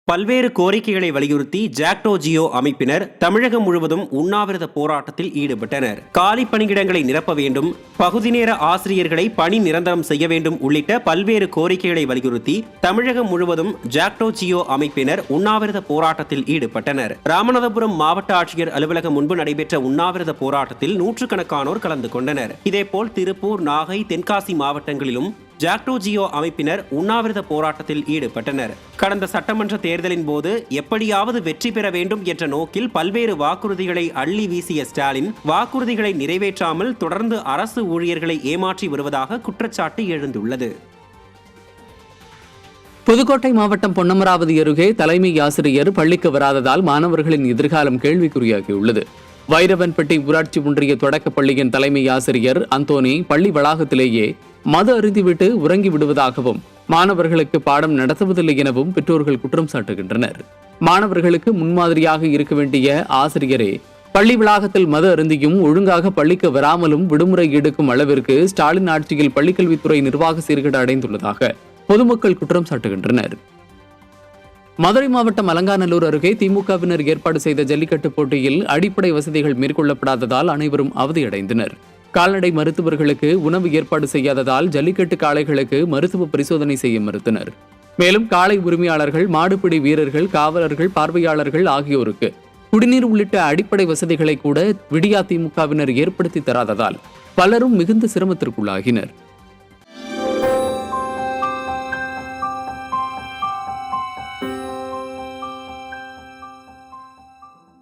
பல்வேறு கோரிக்கைகளை வலியுறுத்தி ஜாக்டோ ஜியோ அமைப்பினர் தமிழகம் முழுவதும் உண்ணாவிரத போராட்டத்தில் ஈடுபட்டனர். காலி பணியிடங்களை நிரப்ப வேண்டும், பகுதி நேர ஆசிரியர்களை பணி நிரந்தரம் செய்ய வேண்டும் உள்ளிட்ட பல்வேறு கோரிக்கைகளை வலியுறுத்தி தமிழகம் முழுவதும் ஜாக்டோ ஜியோ அமைப்பினர் உண்ணாவிரத போராட்டத்தில் ஈடுபட்டனர். ராமநாதபுரம் மாவட்ட ஆட்சியர் அலுவலகம் முன்பு நடைபெற்ற உண்ணாவிரத போராட்டத்தில் நூற்றுக்கணக்கானோர் கலந்து கொண்டனர். இதேபோல் திருப்பூர், நாகை, தென்காசி மாவட்டங்களிலும் ஜாக்டோ ஜியோ அமைப்பினர் உண்ணாவிரத போராட்டத்தில் ஈடுபட்டனர். கடந்த சட்டமன்ற தேர்தலின் போது எப்படியாவது வெற்றி பெற வேண்டும் என்ற நோக்கில் பல்வேறு வாக்குறுதிகளை அள்ளி வீசிய ஸ்டாலின் வாக்குறுதிகளை நிறைவேற்றாமல் தொடர்ந்து அரசு ஊழியர்களை ஏமாற்றி வருவதாக குற்றச்சாட்டு எழுந்துள்ளது. புதுக்கோட்டை மாவட்டம் பொன்னமராவதி அருகே தலைமை ஆசிரியர் பள்ளிக்கு வராததால் மாணவர்களின் எதிர்காலம் கேள்விக்குறியாகியுள்ளது. வைரவன்பட்டி ஊராட்சி ஒன்றிய தொடக்க பள்ளியின் தலைமை ஆசிரியர் அந்தோனி பள்ளி வளாகத்திலேயே மது அருந்திவிட்டு உறங்கி விடுவதாகவும் மாணவர்களுக்கு பாடம் நடத்துவதில்லை எனவும் பெற்றோர்கள் குற்றம் சாட்டுகின்றனர். மாணவர்களுக்கு முன்மாதிரியாக இருக்க வேண்டிய ஆசிரியரே பள்ளி வளாகத்தில் மது அருந்தியும் ஒழுங்காக பள்ளிக்கு வராமலும் விடுமுறை எடுக்கும் அளவிற்கு ஸ்டாலின் ஆட்சியில் பள்ளிக்கல்வித்துறை நிர்வாக சீர்கேடு அடைந்துள்ளதாக பொதுமக்கள் குற்றம் சாட்டுகின்றனர். மதுரை மாவட்டம் அலங்காநல்லூர் அருகே திமுகவினர் ஏற்பாடு செய்த ஜல்லிக்கட்டு போட்டியில் அடிப்படை வசதிகள் மேற்கொள்ளப்படாததால் அனைவரும் அவதியடைந்தனர். கால்நடை மருத்துவர்களுக்கு உணவு ஏற்பாடு செய்யாததால் ஜல்லிக்கட்டு காளைகளுக்கு மருத்துவ பரிசோதனை செய்ய மறுத்தனர். மேலும் காளை உரிமையாளர்கள், மாடுபிடி வீரர்கள், காவலர்கள், பார்வையாளர்கள் ஆகியோருக்கு குடிநீர் உள்ளிட்ட அடிப்படை வசதிகளை கூட விடியா திமுகவினர் ஏற்படுத்தி தராததால் பலரும் மிகுந்த சிரமத்திற்குள்ளாகினர்.